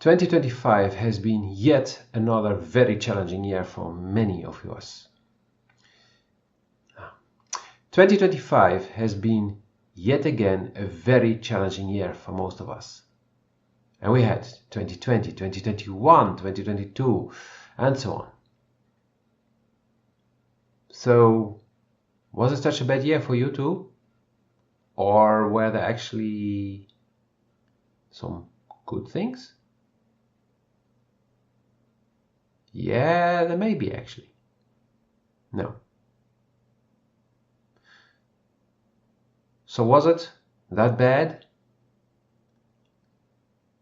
2025 has been yet another very challenging year for many of us. 2025 has been yet again a very challenging year for most of us. And we had 2020, 2021, 2022, and so on. So, was it such a bad year for you too? Or were there actually some good things? Yeah, there may be actually. No. So was it that bad?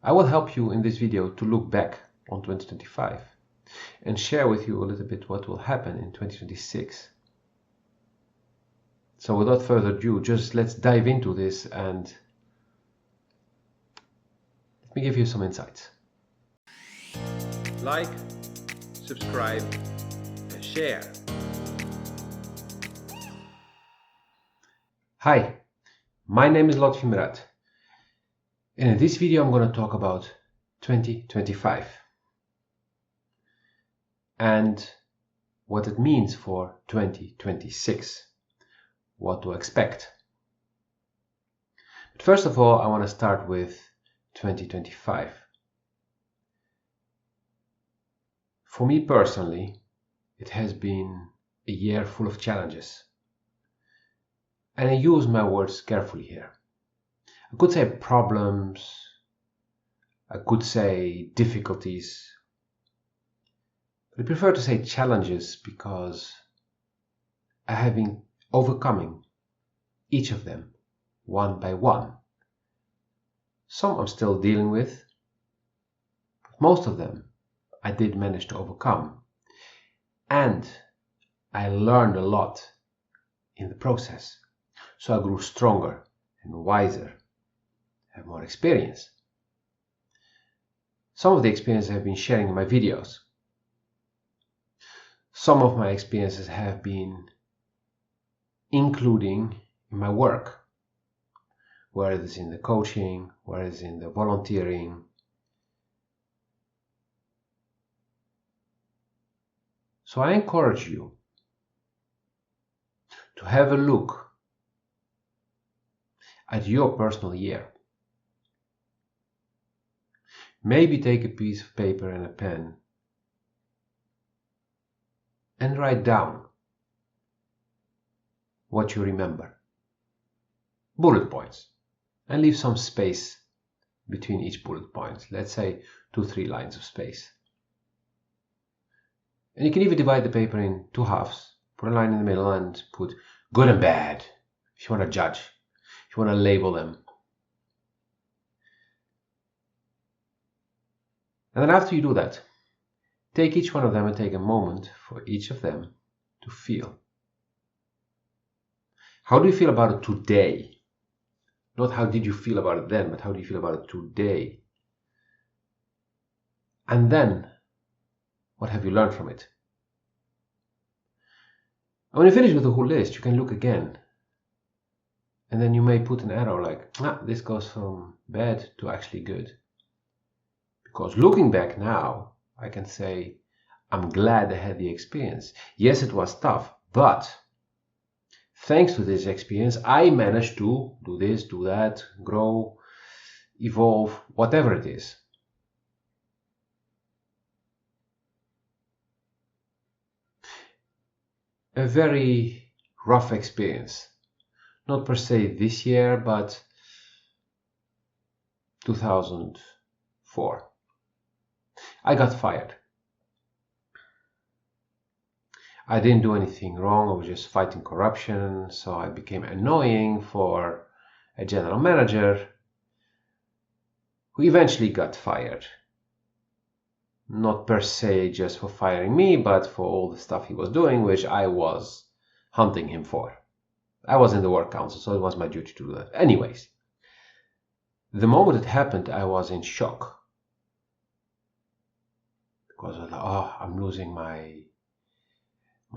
I will help you in this video to look back on 2025 and share with you a little bit what will happen in 2026. So without further ado, just let's dive into this and let me give you some insights. Like, subscribe, and share. Hi, my name is Lotfi Murat, and in this video I'm going to talk about 2025 and what it means for 2026, what to expect. But first of all, I want to start with 2025. For me personally, it has been a year full of challenges. And I use my words carefully here. I could say problems, I could say difficulties, but I prefer to say challenges because I have been overcoming each of them one by one. Some I'm still dealing with, but most of them I did manage to overcome. And I learned a lot in the process. So I grew stronger and wiser, have more experience. Some of the experiences I have been sharing in my videos. Some of my experiences have been including in my work, whether it is in the coaching, whether it is in the volunteering. So I encourage you to have a look at your personal year. Maybe take a piece of paper and a pen and write down what you remember. Bullet points. And leave some space between each bullet point. Let's say 2-3 lines of space. And you can even divide the paper in 2 halves. Put a line in the middle and put good and bad if you want to judge. If you want to label them. And then after you do that, take each one of them and take a moment for each of them to feel. How do you feel about it today? Not how did you feel about it then, but how do you feel about it today? And then, what have you learned from it? And when you finish with the whole list, you can look again. And then you may put an arrow like, this goes from bad to actually good. Because looking back now, I can say, I'm glad I had the experience. Yes, it was tough, but thanks to this experience, I managed to do this, do that, grow, evolve, whatever it is. A very rough experience. Not per se this year, but 2004. I got fired. I didn't do anything wrong, I was just fighting corruption, so I became annoying for a general manager who eventually got fired. Not per se just for firing me, but for all the stuff he was doing, which I was hunting him for. I was in the work council, so it was my duty to do that. Anyways, the moment it happened, I was in shock. Because I was like, I'm losing my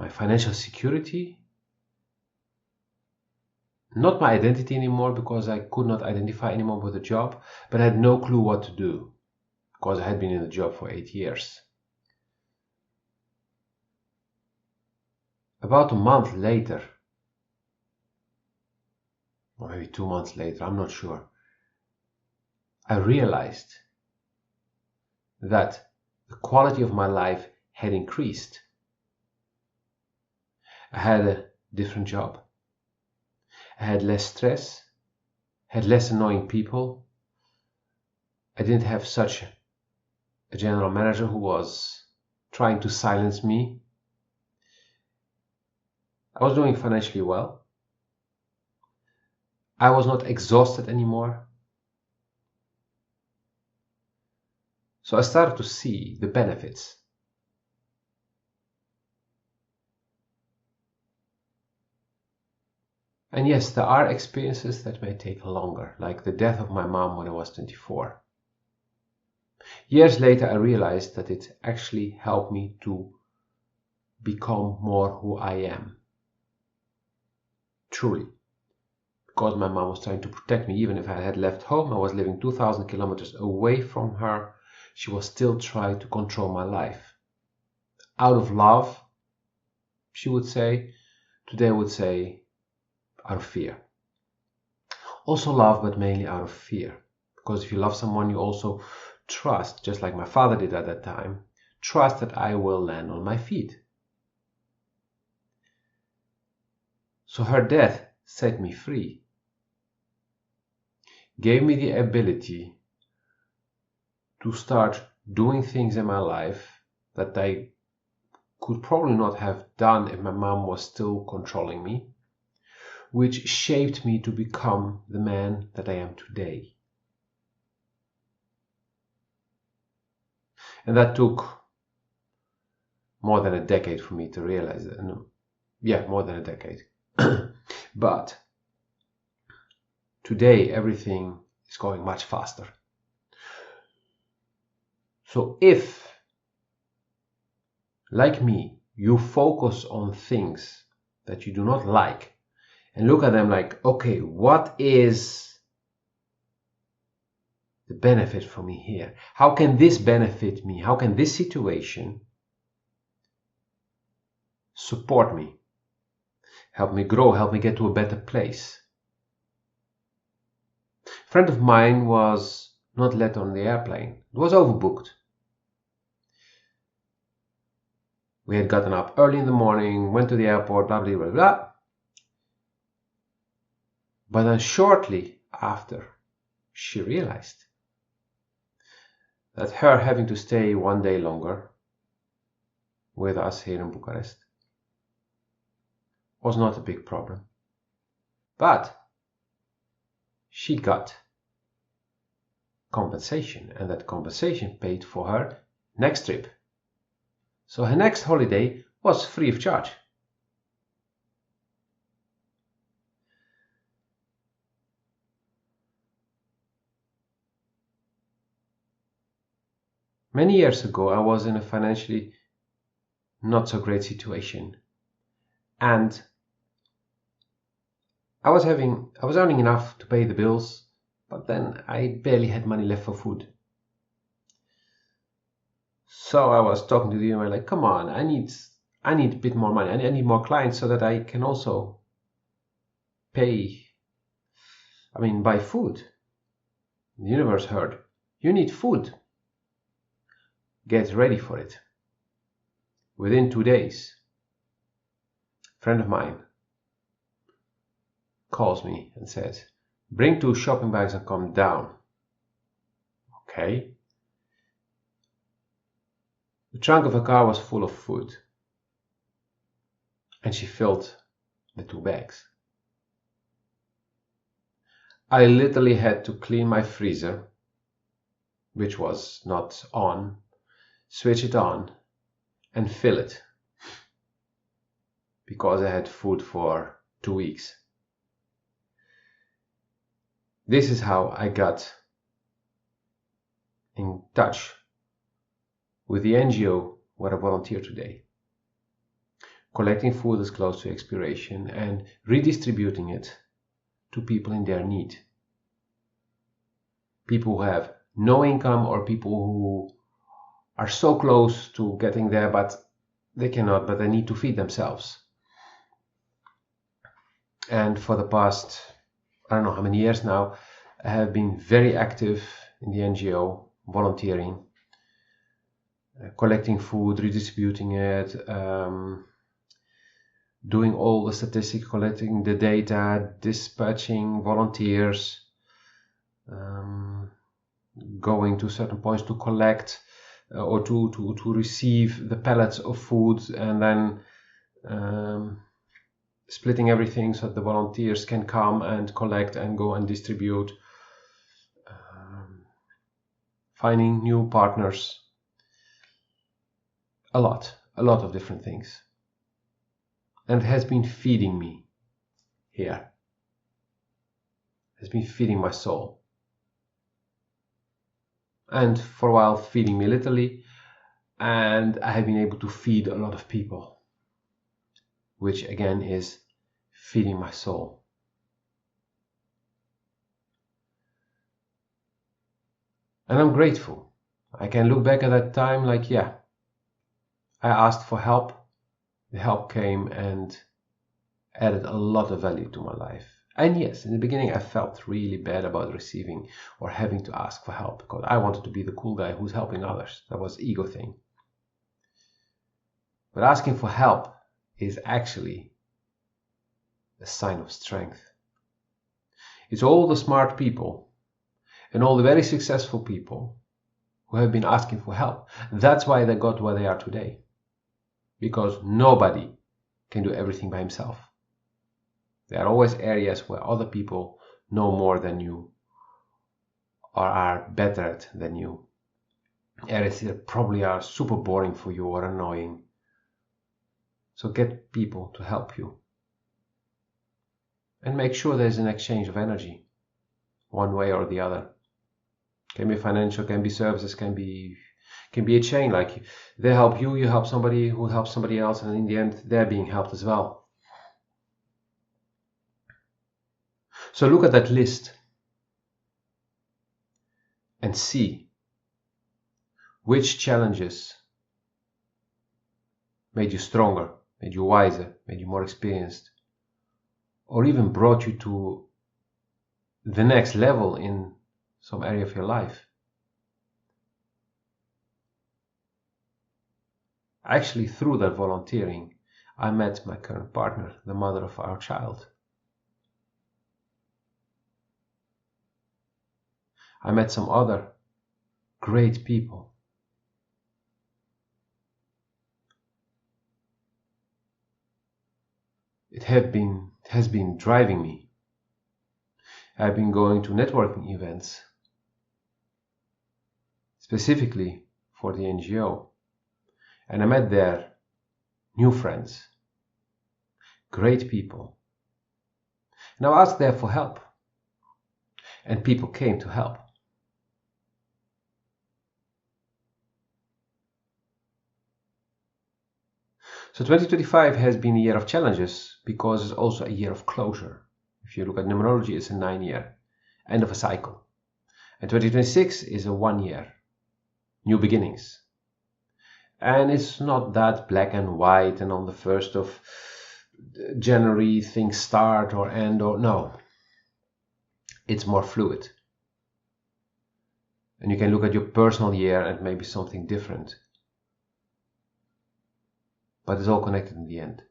financial security. Not my identity anymore, because I could not identify anymore with a job, but I had no clue what to do. because I had been in the job for 8 years. About a month later, or maybe 2 months later, I'm not sure, I realized that the quality of my life had increased. I had a different job. I had less stress, had less annoying people. I didn't have such a general manager who was trying to silence me. I was doing financially well. I was not exhausted anymore. So I started to see the benefits. And yes, there are experiences that may take longer, like the death of my mom when I was 24. Years later, I realized that it actually helped me to become more who I am. Truly. Because my mom was trying to protect me, even if I had left home, I was living 2,000 kilometers away from her, she was still trying to control my life. Out of love, she would say. Today I would say out of fear. Also love, but mainly out of fear. Because if you love someone, you also trust, just like my father did at that time, trust that I will land on my feet. So her death set me free. Gave me the ability to start doing things in my life that I could probably not have done if my mom was still controlling me, which shaped me to become the man that I am today. And that took more than a decade for me to realize that. Yeah, more than a decade. But today everything is going much faster. So if, like me, you focus on things that you do not like and look at them like, okay, what is the benefit for me here? How can this benefit me? How can this situation support me? Help me grow, help me get to a better place. A friend of mine was not let on the airplane. It was overbooked. We had gotten up early in the morning, went to the airport, blah, blah, blah, blah. But then shortly after, she realized that her having to stay 1 day longer with us here in Bucharest was not a big problem. But she got compensation, and that compensation paid for her next trip. So her next holiday was free of charge. Many years ago, I was in a financially not so great situation, and I was earning enough to pay the bills, but then I barely had money left for food. So I was talking to the owner like, come on, I need a bit more money. I need more clients so that I can also buy food. The universe heard, you need food. Get ready for it. Within 2 days, a friend of mine calls me and says, bring 2 shopping bags and come down. Okay. The trunk of her car was full of food, and she filled the 2 bags. I literally had to clean my freezer, which was not on, switch it on, and fill it, because I had food for 2 weeks. This is how I got in touch with the NGO where I volunteer today, collecting food as close to expiration and redistributing it to people in their need. People who have no income, or people who are so close to getting there but they cannot, but they need to feed themselves. And for the past, I don't know how many years now, I have been very active in the NGO, volunteering, collecting food, redistributing it, doing all the statistics, collecting the data, dispatching volunteers, going to certain points to collect or to receive the pallets of food, and then splitting everything so that the volunteers can come and collect and go and distribute, finding new partners, a lot of different things. And it has been feeding me here. It has been feeding my soul. And for a while feeding me literally, and I have been able to feed a lot of people, which again is feeding my soul. And I'm grateful. I can look back at that time like, yeah, I asked for help, the help came and added a lot of value to my life. And yes, in the beginning I felt really bad about receiving or having to ask for help, because I wanted to be the cool guy who's helping others. That was an ego thing. But asking for help is actually a sign of strength. It's all the smart people and all the very successful people who have been asking for help. That's why they got where they are today. Because nobody can do everything by himself. There are always areas where other people know more than you or are better at than you. Areas that probably are super boring for you or annoying. So get people to help you. And make sure there's an exchange of energy, one way or the other. Can be financial, can be services, can be a chain. Like they help you, you help somebody who helps somebody else, and in the end they're being helped as well. So look at that list and see which challenges made you stronger, made you wiser, made you more experienced, or even brought you to the next level in some area of your life. Actually, through that volunteering, I met my current partner, the mother of our child. I met some other great people. It has been driving me. I've been going to networking events, specifically for the NGO, and I met there new friends, great people. And I asked there for help, and people came to help. So 2025 has been a year of challenges because it's also a year of closure. If you look at numerology, it's a 9-year, end of a cycle. And 2026 is a 1 year, new beginnings. And it's not that black and white and on the 1st of January things start or end, or no. It's more fluid. And you can look at your personal year and maybe something different. But it's all connected in the end.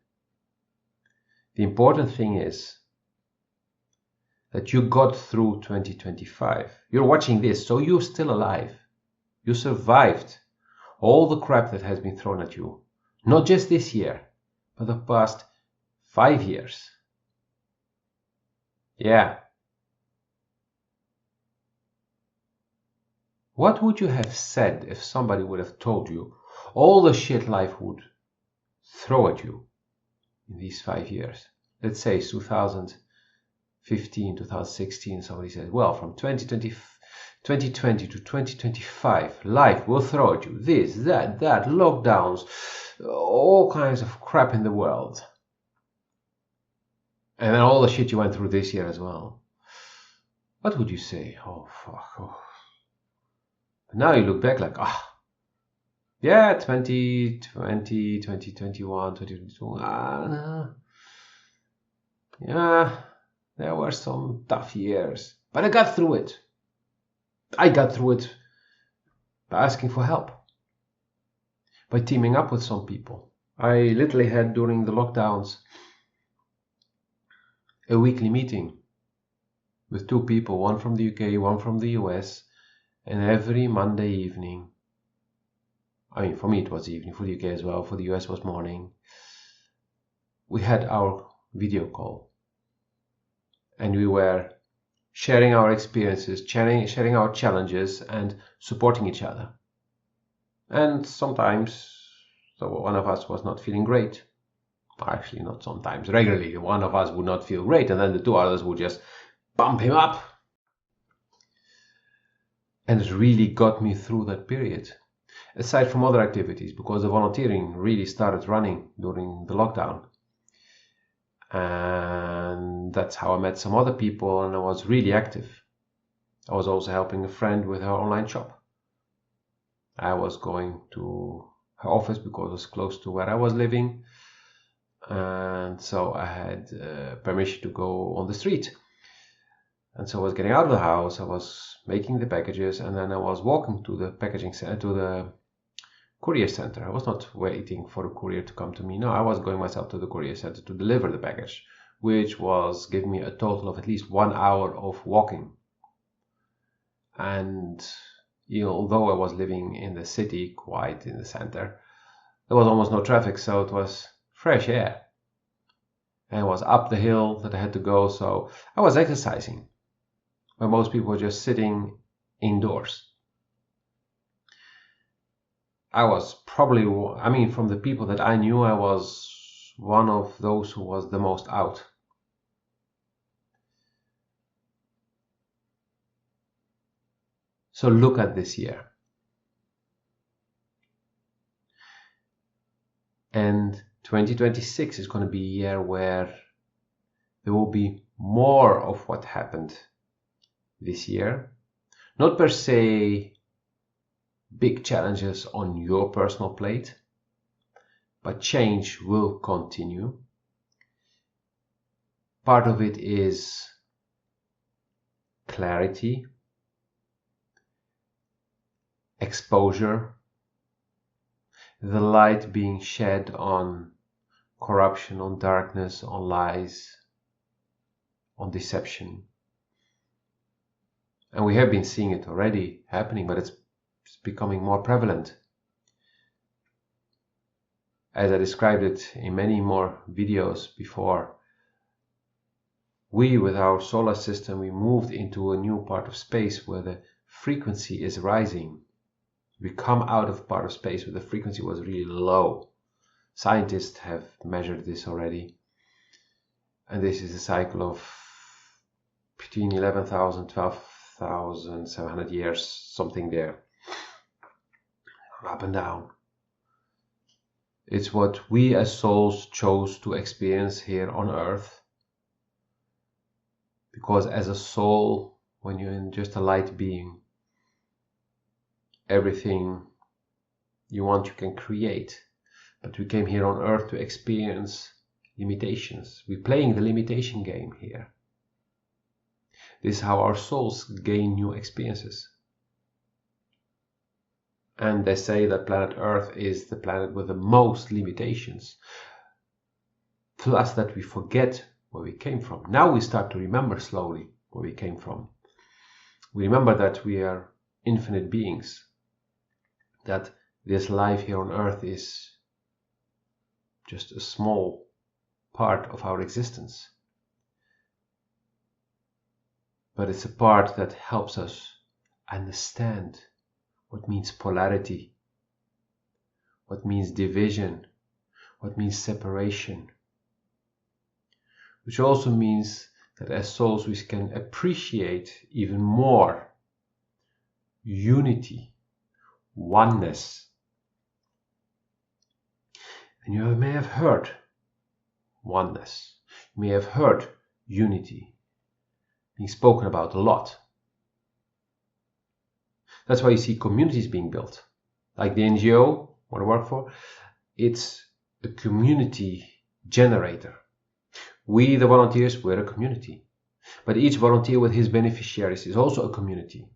The important thing is that you got through 2025. You're watching this, so you're still alive. You survived all the crap that has been thrown at you. Not just this year, but the past 5 years. Yeah. What would you have said if somebody would have told you all the shit life would throw at you in these 5 years? Let's say 2015, 2016, somebody says, well, from 2020 to 2025, life will throw at you this, that, lockdowns, all kinds of crap in the world. And then all the shit you went through this year as well. What would you say? Oh, fuck. Oh. Now you look back like, yeah, 2020, 2021, 2022, yeah, there were some tough years, but I got through it. I got through it by asking for help, by teaming up with some people. I literally had, during the lockdowns, a weekly meeting with two people, one from the UK, one from the US, and every Monday evening, I mean, for me it was evening, for the UK as well, for the US was morning, we had our video call. And we were sharing our experiences, sharing our challenges, and supporting each other. And sometimes, so one of us was not feeling great. Actually, not sometimes, regularly, one of us would not feel great, and then the two others would just pump him up. And it really got me through that period. Aside from other activities, because the volunteering really started running during the lockdown. And that's how I met some other people, and I was really active. I was also helping a friend with her online shop. I was going to her office because it was close to where I was living, and so I had permission to go on the street. And so I was getting out of the house, I was making the packages, and then I was walking to the packaging center, to the courier center. I was not waiting for a courier to come to me. No, I was going myself to the courier center to deliver the package, which was giving me a total of at least 1 hour of walking. And although I was living in the city, quite in the center, there was almost no traffic, so it was fresh air. And it was up the hill that I had to go, so I was exercising, where most people were just sitting indoors. I was probably, from the people that I knew, I was one of those who was the most out. So look at this year. And 2026 is going to be a year where there will be more of what happened this year. Not per se big challenges on your personal plate, but change will continue. Part of it is clarity, exposure, the light being shed on corruption, on darkness, on lies, on deception. And we have been seeing it already happening, but it's becoming more prevalent. As I described it in many more videos before, we, with our solar system, we moved into a new part of space where the frequency is rising. We come out of part of space where the frequency was really low. Scientists have measured this already. And this is a cycle of between 11,000, 12,700 years, something there. Up and down. It's what we as souls chose to experience here on Earth. Because as a soul, when you're in just a light being, everything you want you can create. But we came here on Earth to experience limitations. We're playing the limitation game here. This is how our souls gain new experiences. And they say that planet Earth is the planet with the most limitations. Plus that we forget where we came from. Now we start to remember slowly where we came from. We remember that we are infinite beings. That this life here on Earth is just a small part of our existence. But it's a part that helps us understand what means polarity, what means division, what means separation. Which also means that as souls we can appreciate even more unity, oneness. And you may have heard oneness, you may have heard unity being spoken about a lot. That's why you see communities being built. Like the NGO I want to work for, it's a community generator. We, the volunteers, we're a community. But each volunteer with his beneficiaries is also a community.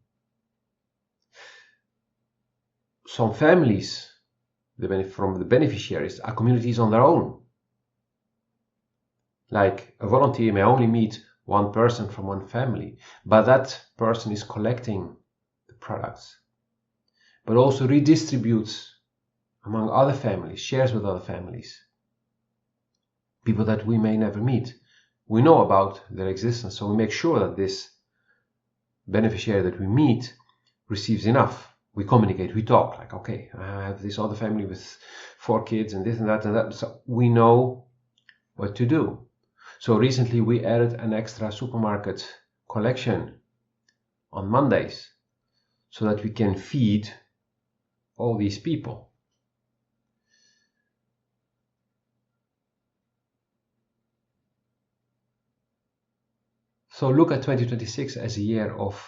Some families from the beneficiaries are communities on their own. Like a volunteer may only meet one person from one family, but that person is collecting the products, but also redistributes among other families, shares with other families. People that we may never meet. We know about their existence, so we make sure that this beneficiary that we meet receives enough. We communicate, we talk, like, okay, I have this other family with 4 kids and this and that, so we know what to do. So recently we added an extra supermarket collection on Mondays so that we can feed all these people. So look at 2026 as a year of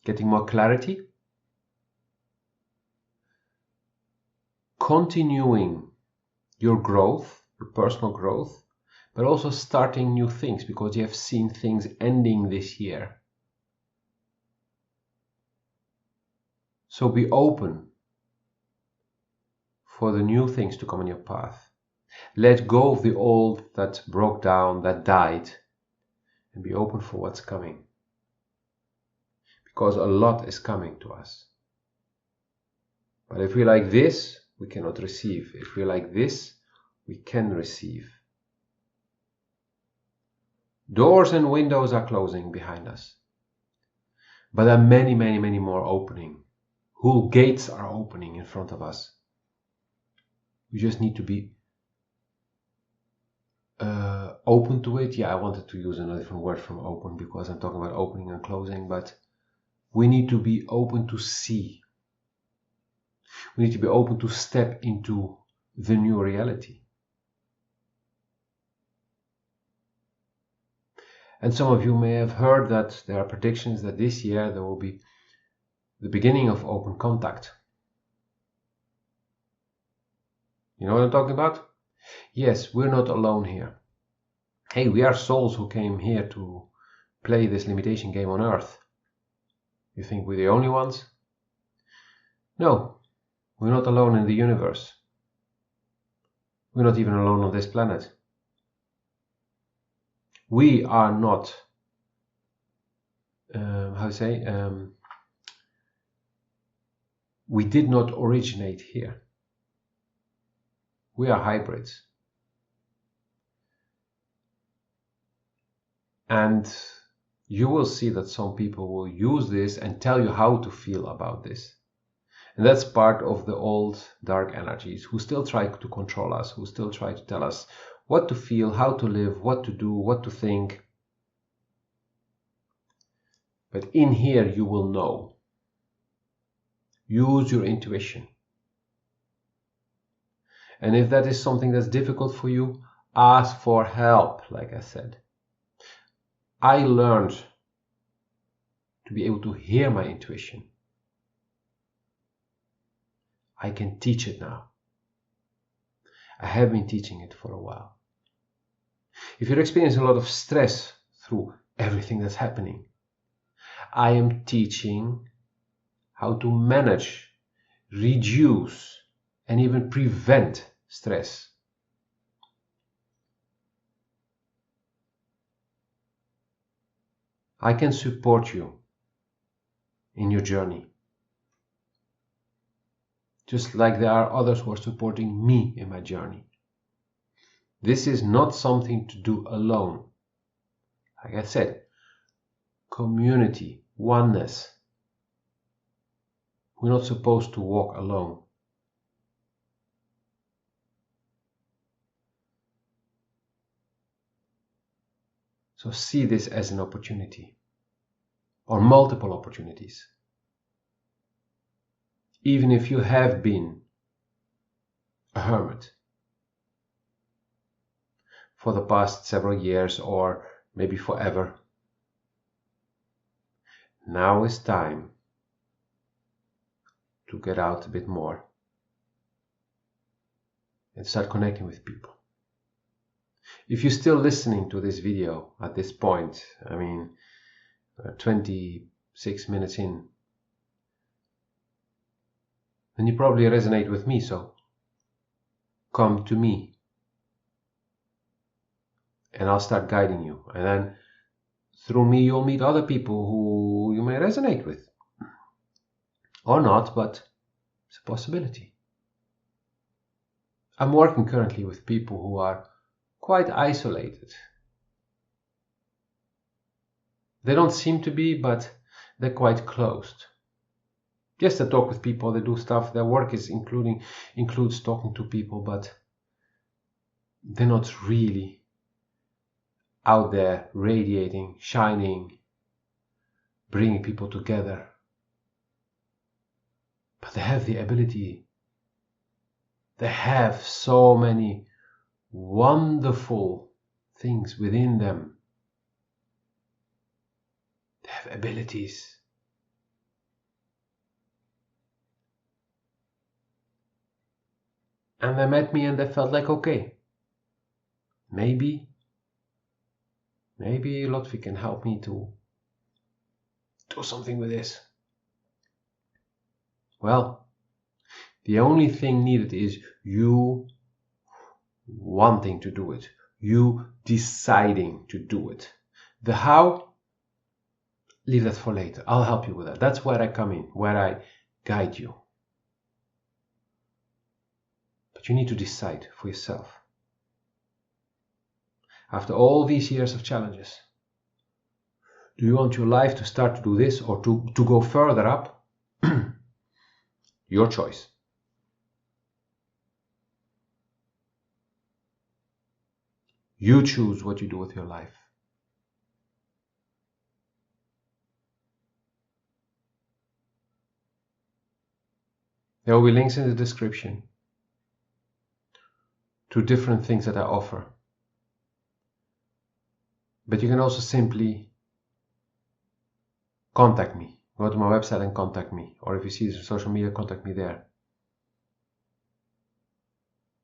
getting more clarity, continuing your growth, your personal growth, but also starting new things, because you have seen things ending this year. So be open for the new things to come in your path. Let go of the old that broke down, that died, and be open for what's coming. Because a lot is coming to us. But if we like this, we cannot receive. If we like this, we can receive. Doors and windows are closing behind us. But there are many, many, many more opening. Whole gates are opening in front of us. We just need to be open to it. Yeah, I wanted to use another different word from open because I'm talking about opening and closing, but we need to be open to see. We need to be open to step into the new reality. And some of you may have heard that there are predictions that this year there will be the beginning of open contact. You know what I'm talking about? Yes, we're not alone here. Hey, we are souls who came here to play this limitation game on Earth. You think we're the only ones? No, we're not alone in the universe. We're not even alone on this planet. We are not, we did not originate here. We are hybrids. And you will see that some people will use this and tell you how to feel about this. And that's part of the old dark energies who still try to control us, who still try to tell us what to feel, how to live, what to do, what to think. But in here you will know. Use your intuition. And if that is something that's difficult for you, ask for help, like I said. I learned to be able to hear my intuition. I can teach it now. I have been teaching it for a while. If you're experiencing a lot of stress through everything that's happening, I am teaching how to manage, reduce, and even prevent stress. I can support you in your journey. Just like there are others who are supporting me in my journey. This is not something to do alone. Like I said, community, oneness. We're not supposed to walk alone. So see this as an opportunity, or multiple opportunities. Even if you have been a hermit for the past several years or maybe forever, now is time to get out a bit more and start connecting with people. If you're still listening to this video at this point, 26 minutes in, then you probably resonate with me, so come to me and I'll start guiding you. And then through me, you'll meet other people who you may resonate with. Or not, but it's a possibility. I'm working currently with people who are quite isolated. They don't seem to be, but they're quite closed. Yes, they talk with people, they do stuff, their work includes talking to people, but they're not really out there radiating, shining, bringing people together. But they have the ability. They have so many wonderful things within them. They have abilities. And they met me and they felt like, okay, maybe Lotfi can help me to do something with this. Well, the only thing needed is you wanting to do it, you deciding to do it. The how, leave that for later. I'll help you with that. That's where I come in, where I guide you. But you need to decide for yourself. After all these years of challenges, do you want your life to start to do this or to go further up? Your choice. You choose what you do with your life. There will be links in the description to different things that I offer. But you can also simply contact me. Go to my website and contact me. Or if you see social media, contact me there.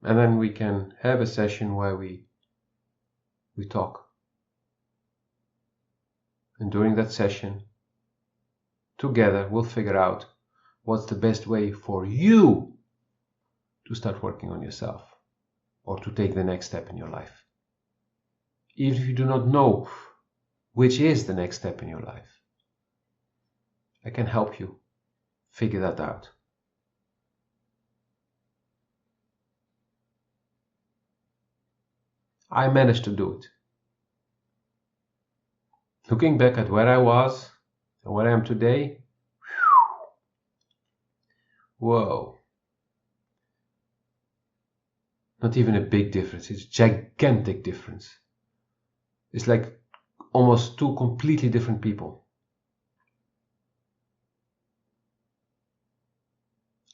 And then we can have a session where we talk. And during that session, together, we'll figure out what's the best way for you to start working on yourself or to take the next step in your life. Even if you do not know which is the next step in your life, I can help you figure that out. I managed to do it. Looking back at where I was and where I am today, whoa. Not even a big difference, it's a gigantic difference. It's like almost two completely different people.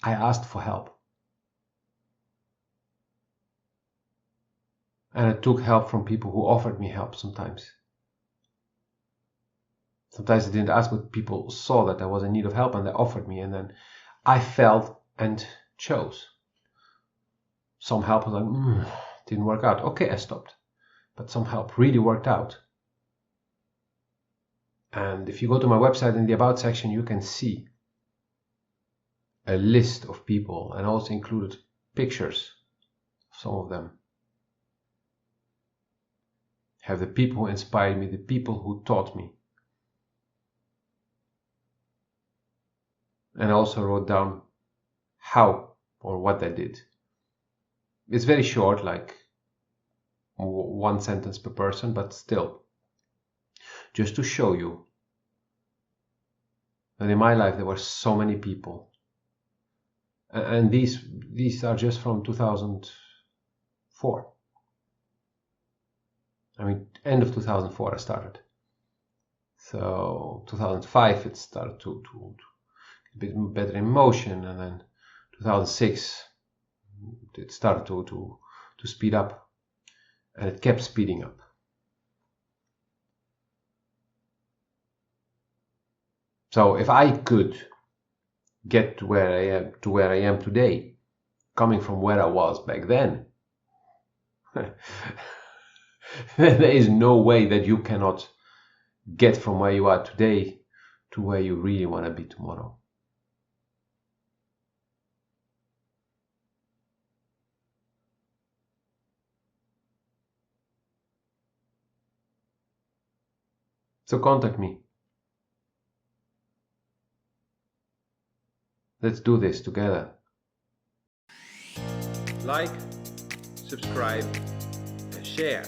I asked for help. And I took help from people who offered me help sometimes. Sometimes I didn't ask, but people saw that I was in need of help and they offered me, and then I felt and chose. Some help was like, didn't work out. Okay, I stopped. But some help really worked out. And if you go to my website in the About section, you can see a list of people and also included pictures of some of them. Have the people who inspired me, the people who taught me. And I also wrote down how or what they did. It's very short, like one sentence per person, but still, just to show you that in my life there were so many people. And these are just from 2004. End of 2004 I started. So 2005 it started to get a bit better in motion, and then 2006 it started to speed up, and it kept speeding up. So if I could get to where I am today, coming from where I was back then. There is no way that you cannot get from where you are today to where you really want to be tomorrow. So contact me. Let's do this together. Like, subscribe, and share.